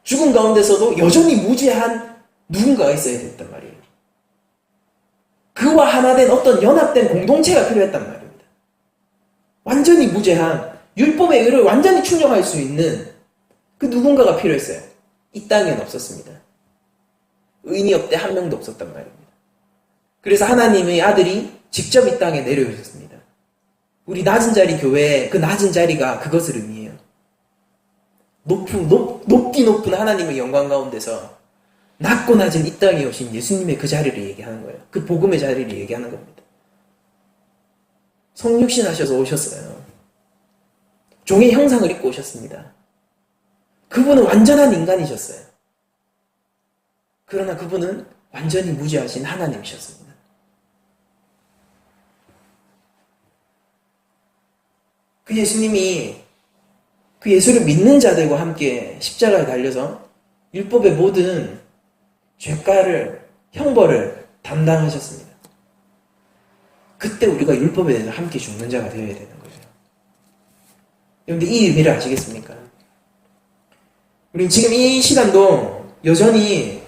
죽음 가운데서도 여전히 무죄한 누군가가 있어야 됐단 말이에요. 그와 하나 된 어떤 연합된 공동체가 필요했단 말입니다. 완전히 무죄한, 율법의 의를 완전히 충족할 수 있는 그 누군가가 필요했어요. 이 땅엔 없었습니다. 의인이 없대 한 명도 없었단 말입니다. 그래서 하나님의 아들이 직접 이 땅에 내려오셨습니다. 우리 낮은 자리 교회의 그 낮은 자리가 그것을 의미해요. 높디 높은 하나님의 영광 가운데서 낮고 낮은 이 땅에 오신 예수님의 그 자리를 얘기하는 거예요. 그 복음의 자리를 얘기하는 겁니다. 성육신 하셔서 오셨어요. 종의 형상을 입고 오셨습니다. 그분은 완전한 인간이셨어요. 그러나 그분은 완전히 무죄하신 하나님이셨습니다. 그 예수님이 그 예수를 믿는 자들과 함께 십자가에 달려서 율법의 모든 죄가를, 형벌을 담당하셨습니다. 그때 우리가 율법에 대해서 함께 죽는 자가 되어야 되는 거죠. 여러분들 이 의미를 아시겠습니까? 우리는 지금 이 시간도 여전히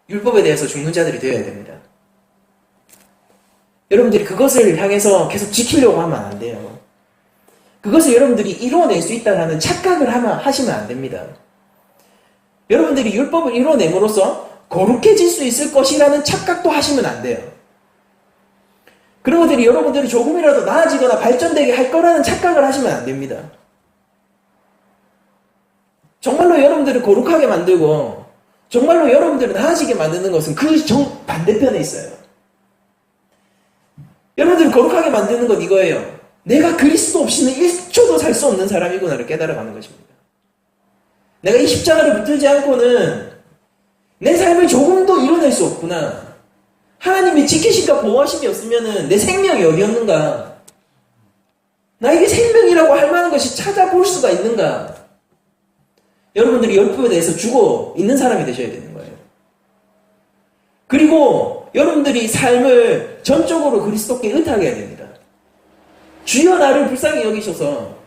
율법에 대해서 죽는 자들이 되어야 됩니다. 여러분들이 그것을 향해서 계속 지키려고 하면 안 돼요. 그것을 여러분들이 이루어낼 수 있다는 착각을 하시면 안 됩니다. 여러분들이 율법을 이루어냄으로써 거룩해질 수 있을 것이라는 착각도 하시면 안 돼요. 그런 것들이 여러분들이 조금이라도 나아지거나 발전되게 할 거라는 착각을 하시면 안 됩니다. 정말로 여러분들을 거룩하게 만들고 정말로 여러분들을 나아지게 만드는 것은 그 반대편에 있어요. 여러분들을 거룩하게 만드는 건 이거예요. 내가 그리스도 없이는 1초도 살 수 없는 사람이구나를 깨달아가는 것입니다. 내가 이 십자가를 붙들지 않고는 내 삶을 조금도 이뤄낼 수 없구나. 하나님이 지키실까 보호하심이 없으면 내 생명이 어디였는가? 나에게 생명이라고 할 만한 것이 찾아볼 수가 있는가? 여러분들이 율법에 대해서 죽어 있는 사람이 되셔야 되는 거예요. 그리고 여러분들이 삶을 전적으로 그리스도께 의탁해야 됩니다. 주여 나를 불쌍히 여기셔서,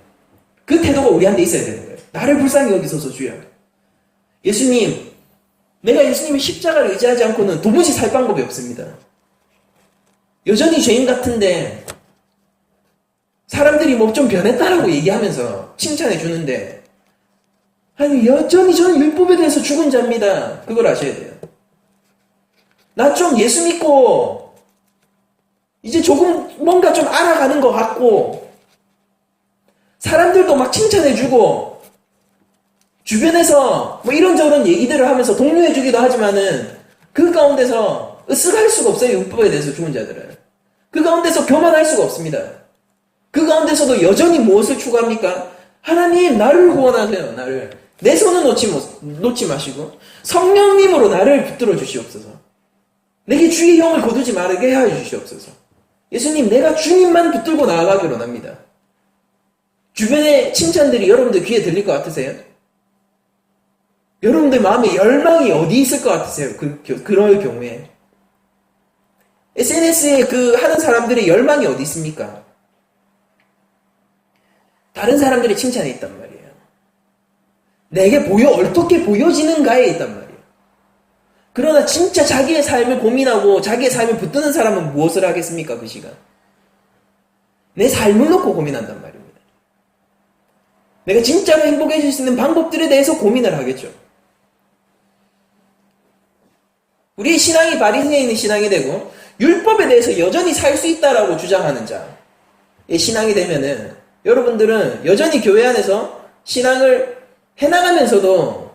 그 태도가 우리한테 있어야 되는 거예요. 나를 불쌍히 여기소서 주여. 예수님, 내가 예수님의 십자가를 의지하지 않고는 도무지 살 방법이 없습니다. 여전히 죄인 같은데 사람들이 뭐 좀 변했다라고 얘기하면서 칭찬해 주는데, 아니 여전히 저는 율법에 대해서 죽은 자입니다. 그걸 아셔야 돼요. 나 좀 예수 믿고 이제 조금 뭔가 좀 알아가는 것 같고, 사람들도 막 칭찬해주고, 주변에서 뭐 이런저런 얘기들을 하면서 독려해주기도 하지만은, 그 가운데서 으쓱할 수가 없어요. 율법에 대해서 죽은 자들은. 그 가운데서 교만할 수가 없습니다. 그 가운데서도 여전히 무엇을 추구합니까? 하나님, 나를 구원하세요. 나를. 내 손은 놓지 마시고 성령님으로 나를 붙들어 주시옵소서. 내게 주의 영을 거두지 말게 하여 주시옵소서. 예수님, 내가 주님만 붙들고 나아가기를 원합니다. 주변의 칭찬들이 여러분들 귀에 들릴 것 같으세요? 여러분들 마음에 열망이 어디 있을 것 같으세요? 그럴 경우에. SNS에 하는 사람들의 열망이 어디 있습니까? 다른 사람들의 칭찬에 있단 말이에요. 내게 어떻게 보여지는가에 있단 말이에요. 그러나 진짜 자기의 삶을 고민하고 자기의 삶을 붙드는 사람은 무엇을 하겠습니까? 그 시간. 내 삶을 놓고 고민한단 말입니다. 내가 진짜로 행복해질 수 있는 방법들에 대해서 고민을 하겠죠. 우리의 신앙이 바리새인의 신앙이 되고 율법에 대해서 여전히 살 수 있다라고 주장하는 자의 신앙이 되면은 여러분들은 여전히 교회 안에서 신앙을 해나가면서도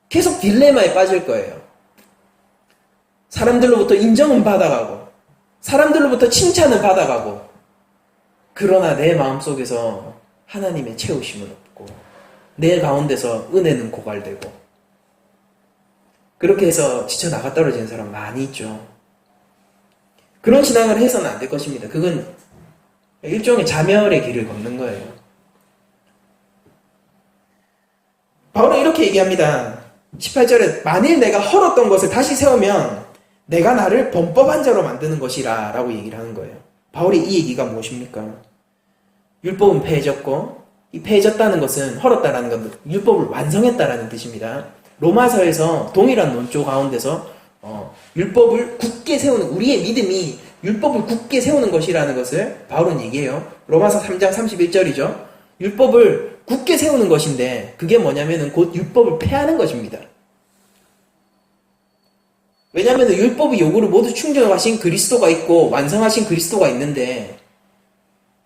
계속 딜레마에 빠질 거예요. 사람들로부터 인정은 받아가고 사람들로부터 칭찬은 받아가고 그러나 내 마음속에서 하나님의 채우심은 없고 내 가운데서 은혜는 고갈되고 그렇게 해서 지쳐 나가 떨어지는 사람 많이 있죠. 그런 신앙을 해서는 안 될 것입니다. 그건 일종의 자멸의 길을 걷는 거예요. 바울은 이렇게 얘기합니다. 18절에 만일 내가 헐었던 것을 다시 세우면 내가 나를 범법한 자로 만드는 것이라 라고 얘기를 하는 거예요. 바울의 이 얘기가 무엇입니까? 율법은 폐해졌고 이 폐해졌다는 것은 헐었다라는 건 율법을 완성했다라는 뜻입니다. 로마서에서 동일한 논조 가운데서 율법을 굳게 세우는 우리의 믿음이 율법을 굳게 세우는 것이라는 것을 바울은 얘기해요. 로마서 3장 31절이죠. 율법을 굳게 세우는 것인데 그게 뭐냐면은 곧 율법을 폐하는 것입니다. 왜냐하면 율법의 요구를 모두 충족하신 그리스도가 있고 완성하신 그리스도가 있는데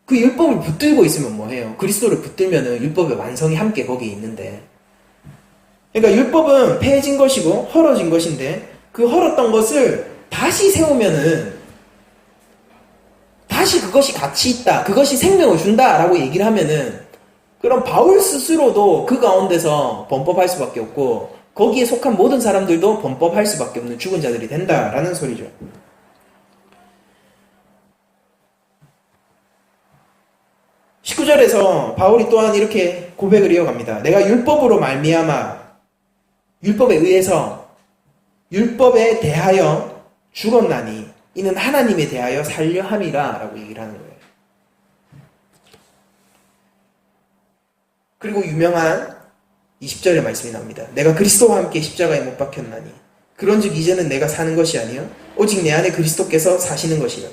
그 율법을 붙들고 있으면 뭐해요? 그리스도를 붙들면은 율법의 완성이 함께 거기에 있는데 그러니까 율법은 폐해진 것이고 헐어진 것인데 그 헐었던 것을 다시 세우면은 다시 그것이 가치 있다. 그것이 생명을 준다라고 얘기를 하면은 그럼 바울 스스로도 그 가운데서 범법할 수밖에 없고 거기에 속한 모든 사람들도 범법할 수밖에 없는 죽은 자들이 된다라는 소리죠. (19절에서) 바울이 또한 이렇게 고백을 이어갑니다. 내가 율법으로 말미암아 율법에 의해서 율법에 대하여 죽었나니 이는 하나님에 대하여 살려 함이라 라고 얘기를 하는 거예요. 그리고 유명한 20절의 말씀이 나옵니다. 내가 그리스도와 함께 십자가에 못 박혔나니 그런즉 이제는 내가 사는 것이 아니요 오직 내 안에 그리스도께서 사시는 것이라.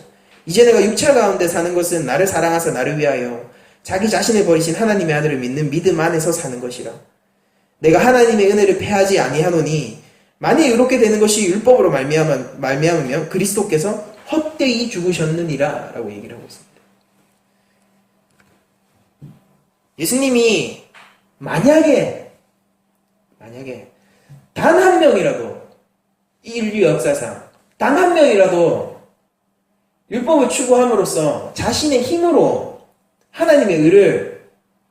이제 내가 육체 가운데 사는 것은 나를 사랑하사 나를 위하여 자기 자신을 버리신 하나님의 아들을 믿는 믿음 안에서 사는 것이라. 내가 하나님의 은혜를 패하지 아니하노니 만일 이렇게 되는 것이 율법으로 말미암으면 그리스도께서 헛되이 죽으셨느니라 라고 얘기를 하고 있습니다. 예수님이 만약에 단 한 명이라도 이 인류 역사상 단 한 명이라도 율법을 추구함으로써 자신의 힘으로 하나님의 의를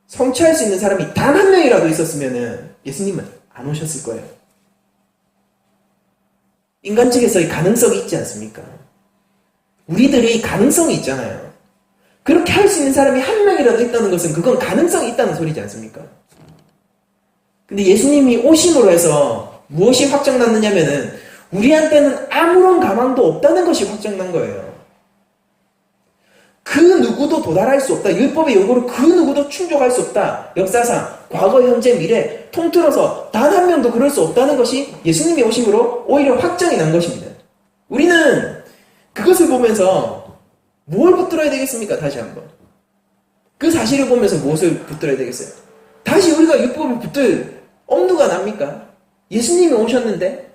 성취할 수 있는 사람이 단 한 명이라도 있었으면 예수님은 안 오셨을 거예요. 인간 측에서의 가능성이 있지 않습니까? 우리들이 가능성이 있잖아요. 그렇게 할 수 있는 사람이 한 명이라도 있다는 것은 그건 가능성이 있다는 소리지 않습니까? 근데 예수님이 오심으로 해서 무엇이 확정났느냐면은 우리한테는 아무런 가망도 없다는 것이 확정난 거예요. 그 누구도 도달할 수 없다. 율법의 요구를 그 누구도 충족할 수 없다. 역사상 과거, 현재, 미래 통틀어서 단 한 명도 그럴 수 없다는 것이 예수님이 오심으로 오히려 확정이 난 것입니다. 우리는 그것을 보면서 뭘 붙들어야 되겠습니까? 다시 한번. 그 사실을 보면서 무엇을 붙들어야 되겠어요? 다시 우리가 율법을 붙들 엄두가 납니까? 예수님이 오셨는데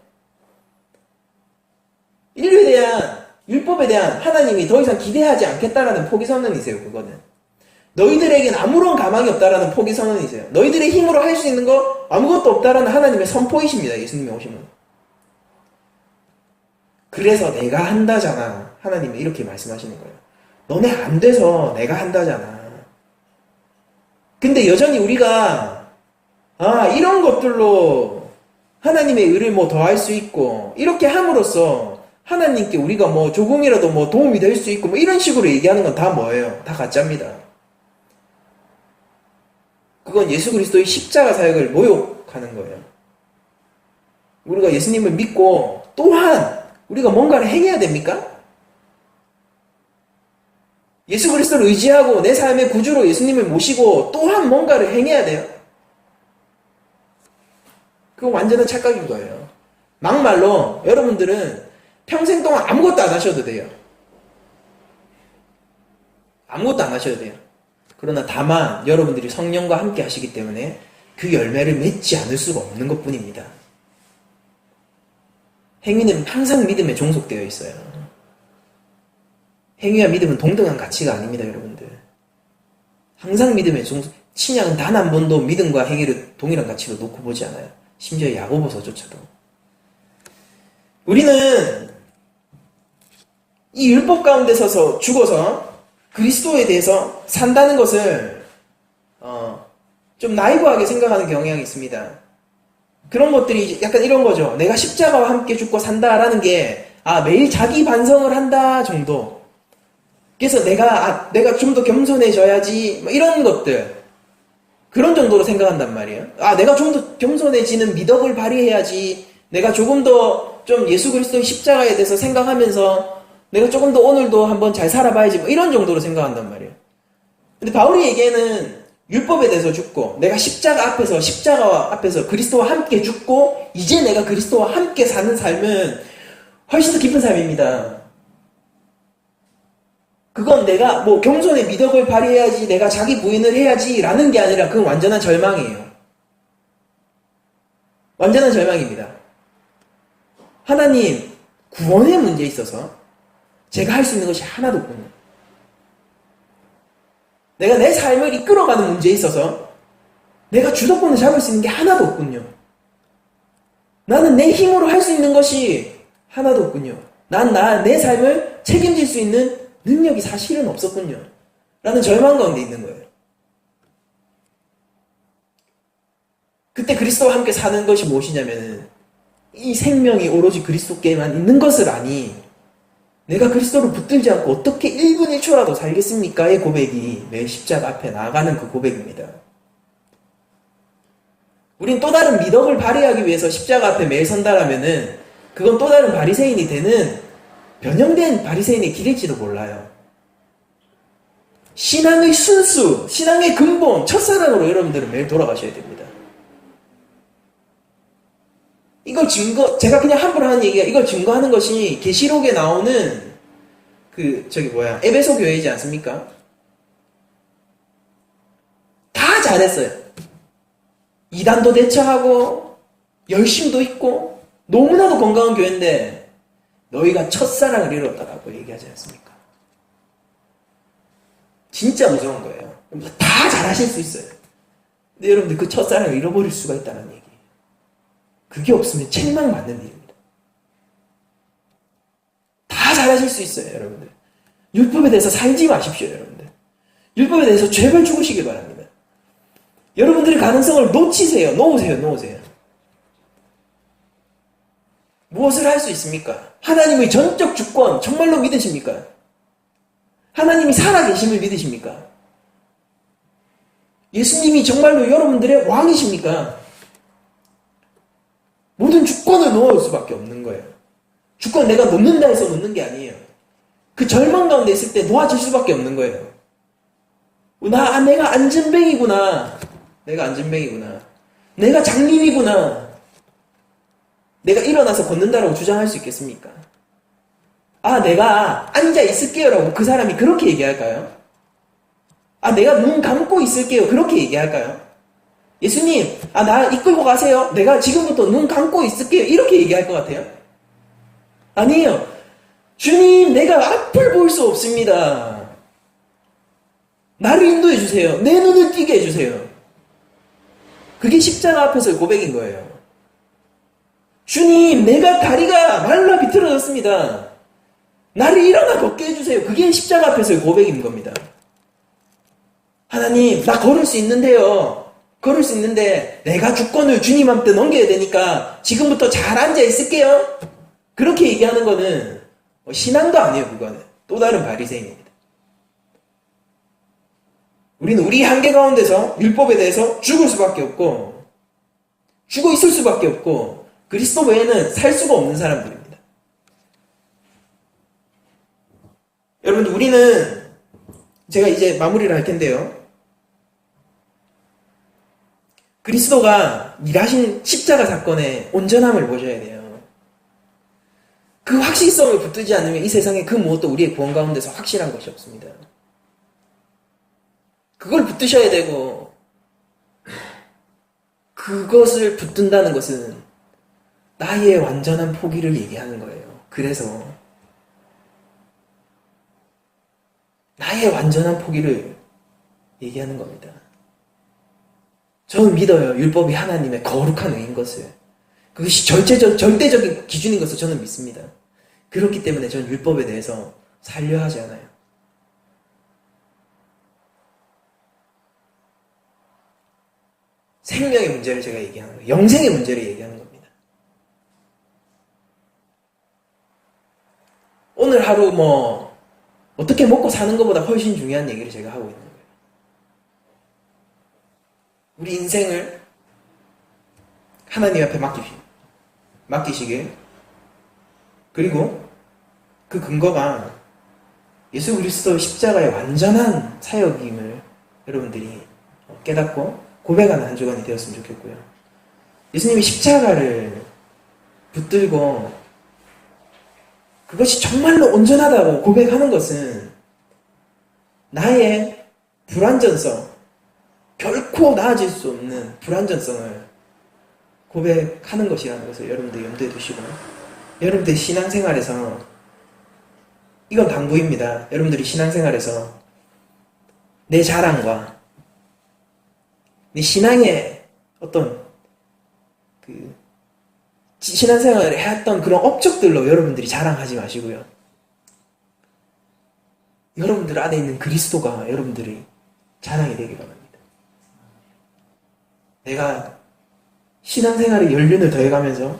인류에 대한 율법에 대한 하나님이 더 이상 기대하지 않겠다라는 포기 선언이세요. 그거는 너희들에겐 아무런 가망이 없다라는 포기 선언이세요. 너희들의 힘으로 할 수 있는 거 아무것도 없다라는 하나님의 선포이십니다. 예수님이 오시면. 그래서 내가 한다잖아. 하나님이 이렇게 말씀하시는 거예요. 너네 안 돼서 내가 한다잖아. 근데 여전히 우리가 이런 것들로 하나님의 의를 뭐 더할 수 있고 이렇게 함으로써 하나님께 우리가 뭐 조금이라도 뭐 도움이 될 수 있고 뭐 이런 식으로 얘기하는 건 다 뭐예요? 다 가짜입니다. 그건 예수 그리스도의 십자가 사역을 모욕하는 거예요. 우리가 예수님을 믿고 또한 우리가 뭔가를 행해야 됩니까? 예수 그리스도를 의지하고 내 삶의 구주로 예수님을 모시고 또한 뭔가를 행해야 돼요. 그건 완전한 착각인 거예요. 막말로 여러분들은 평생 동안 아무것도 안 하셔도 돼요. 아무것도 안 하셔도 돼요. 그러나 다만 여러분들이 성령과 함께 하시기 때문에 그 열매를 맺지 않을 수가 없는 것 뿐입니다. 행위는 항상 믿음에 종속되어 있어요. 행위와 믿음은 동등한 가치가 아닙니다, 여러분들. 항상 믿음에 신약은 단 한 번도 믿음과 행위를 동일한 가치로 놓고 보지 않아요. 심지어 야고보서조차도. 우리는 이 율법 가운데 서서 죽어서 그리스도에 대해서 산다는 것을 좀 나이브하게 생각하는 경향이 있습니다. 그런 것들이 약간 이런 거죠. 내가 십자가와 함께 죽고 산다라는 게 매일 자기 반성을 한다 정도. 그래서 내가 좀 더 겸손해져야지 뭐 이런 것들 그런 정도로 생각한단 말이에요. 내가 좀 더 겸손해지는 미덕을 발휘해야지. 내가 조금 더 좀 예수 그리스도의 십자가에 대해서 생각하면서 내가 조금 더 오늘도 한번 잘 살아봐야지 뭐 이런 정도로 생각한단 말이에요. 근데 바울이 얘기에는 율법에 대해서 죽고 내가 십자가 앞에서 그리스도와 함께 죽고 이제 내가 그리스도와 함께 사는 삶은 훨씬 더 깊은 삶입니다. 그건 내가 뭐 겸손의 미덕을 발휘해야지, 내가 자기 부인을 해야지 라는 게 아니라 그건 완전한 절망이에요. 완전한 절망입니다. 하나님, 구원의 문제에 있어서 제가 할 수 있는 것이 하나도 없군요. 내가 내 삶을 이끌어가는 문제에 있어서 내가 주도권을 잡을 수 있는 게 하나도 없군요. 나는 내 힘으로 할 수 있는 것이 하나도 없군요. 내 삶을 책임질 수 있는 능력이 사실은 없었군요. 라는 절망 가운데 있는 거예요. 그때 그리스도와 함께 사는 것이 무엇이냐면 이 생명이 오로지 그리스도께만 있는 것을 아니 내가 그리스도를 붙들지 않고 어떻게 1분 1초라도 살겠습니까?의 고백이 매일 십자가 앞에 나아가는 그 고백입니다. 우린 또 다른 미덕을 발휘하기 위해서 십자가 앞에 매일 선다라면은 그건 또 다른 바리새인이 되는 변형된 바리새인의 길일지도 몰라요. 신앙의 순수, 신앙의 근본, 첫사랑으로 여러분들은 매일 돌아가셔야 됩니다. 이걸 제가 그냥 함부로 하는 얘기가 이걸 증거하는 것이 계시록에 나오는 에베소 교회이지 않습니까? 다 잘했어요. 이단도 대처하고 열심도 있고 너무나도 건강한 교회인데 너희가 첫사랑을 잃었다라고 얘기하지 않습니까? 진짜 무서운 거예요. 다 잘하실 수 있어요. 근데 여러분들 그 첫사랑을 잃어버릴 수가 있다는 얘기. 그게 없으면 책망받는 일입니다. 다 잘하실 수 있어요, 여러분들. 율법에 대해서 살지 마십시오, 여러분들. 율법에 대해서 죄를 죽으시길 바랍니다. 여러분들의 가능성을 놓으세요. 무엇을 할 수 있습니까? 하나님의 전적 주권 정말로 믿으십니까? 하나님이 살아계심을 믿으십니까? 예수님이 정말로 여러분들의 왕이십니까? 모든 주권을 놓을 수밖에 없는 거예요. 주권 내가 놓는다 해서 놓는 게 아니에요. 그 절망 가운데 있을 때 놓아질 수밖에 없는 거예요. 내가 안전뱅이구나. 내가 장님이구나. 내가 일어나서 걷는다라고 주장할 수 있겠습니까? 내가 앉아 있을게요 라고 그 사람이 그렇게 얘기할까요? 내가 눈 감고 있을게요 그렇게 얘기할까요? 예수님, 나 이끌고 가세요. 내가 지금부터 눈 감고 있을게요. 이렇게 얘기할 것 같아요? 아니에요. 주님, 내가 앞을 볼 수 없습니다. 나를 인도해 주세요. 내 눈을 띄게 해주세요. 그게 십자가 앞에서의 고백인 거예요. 주님, 내가 다리가 말라 비틀어졌습니다. 나를 일어나 걷게 해주세요. 그게 십자가 앞에서의 고백인 겁니다. 하나님, 나 걸을 수 있는데 내가 주권을 주님한테 넘겨야 되니까 지금부터 잘 앉아 있을게요. 그렇게 얘기하는 거는 신앙도 아니에요. 그거는 또 다른 바리새인입니다. 우리는 우리 한계 가운데서 율법에 대해서 죽을 수밖에 없고 죽어 있을 수밖에 없고 그리스도 외에는 살 수가 없는 사람들입니다. 여러분들, 우리는 제가 이제 마무리를 할 텐데요. 그리스도가 일하신 십자가 사건의 온전함을 보셔야 돼요. 그 확실성을 붙들지 않으면 이 세상에 그 무엇도 우리의 구원 가운데서 확실한 것이 없습니다. 그걸 붙드셔야 되고, 그것을 붙든다는 것은 나의 완전한 포기를 얘기하는 거예요. 그래서 나의 완전한 포기를 얘기하는 겁니다. 저는 믿어요. 율법이 하나님의 거룩한 의인 것을. 그것이 절대적인 기준인 것을 저는 믿습니다. 그렇기 때문에 저는 율법에 대해서 살려 하지 않아요. 생명의 문제를 제가 얘기하는 거예요. 영생의 문제를 얘기하는 겁니다. 오늘 하루 어떻게 먹고 사는 것보다 훨씬 중요한 얘기를 제가 하고 있는 거예요. 우리 인생을 하나님 앞에 맡기시길. 그리고 그 근거가 예수 그리스도의 십자가의 완전한 사역임을 여러분들이 깨닫고 고백하는 한 주간이 되었으면 좋겠고요. 예수님이 십자가를 붙들고 그것이 정말로 온전하다고 고백하는 것은 나의 불완전성, 결코 나아질 수 없는 불완전성을 고백하는 것이라는 것을 여러분들 염두에 두시고, 여러분들 신앙생활에서, 이건 당부입니다. 여러분들이 신앙생활에서 내 자랑과 내 신앙의 어떤 신앙생활을 해왔던 그런 업적들로 여러분들이 자랑하지 마시고요. 여러분들 안에 있는 그리스도가 여러분들이 자랑이 되기 바랍니다. 내가 신앙생활의 연륜을 더해가면서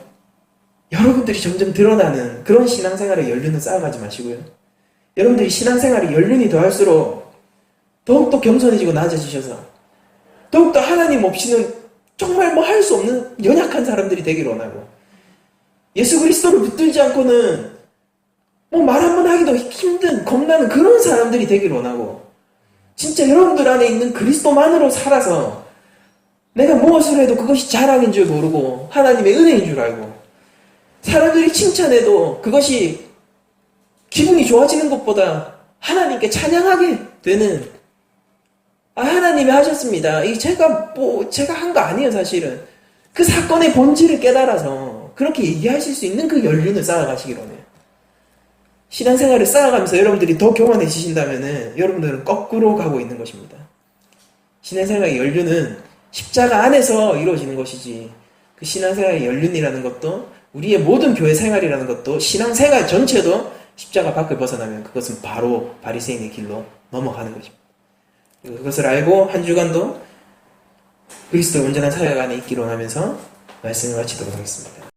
여러분들이 점점 드러나는 그런 신앙생활의 연륜을 쌓아가지 마시고요. 여러분들이 신앙생활의 연륜이 더할수록 더욱더 겸손해지고 낮아지셔서 더욱더 하나님 없이는 정말 할 수 없는 연약한 사람들이 되길 원하고, 예수 그리스도를 붙들지 않고는 말 한번 하기도 힘든, 겁나는 그런 사람들이 되길 원하고, 진짜 여러분들 안에 있는 그리스도만으로 살아서 내가 무엇을 해도 그것이 자랑인 줄 모르고 하나님의 은혜인 줄 알고, 사람들이 칭찬해도 그것이 기분이 좋아지는 것보다 하나님께 찬양하게 되는, 하나님이 하셨습니다. 제가 한 거 아니에요, 사실은. 그 사건의 본질을 깨달아서 그렇게 얘기하실 수 있는 그 연륜을 쌓아가시기 원해요. 신앙생활을 쌓아가면서 여러분들이 더 교만해지신다면은 여러분들은 거꾸로 가고 있는 것입니다. 신앙생활의 연륜은 십자가 안에서 이루어지는 것이지, 그 신앙생활의 연륜이라는 것도, 우리의 모든 교회 생활이라는 것도, 신앙생활 전체도 십자가 밖을 벗어나면 그것은 바로 바리새인의 길로 넘어가는 것입니다. 그것을 알고 한 주간도 그리스도의 온전한 사역 안에 있기로 하면서 말씀을 마치도록 하겠습니다.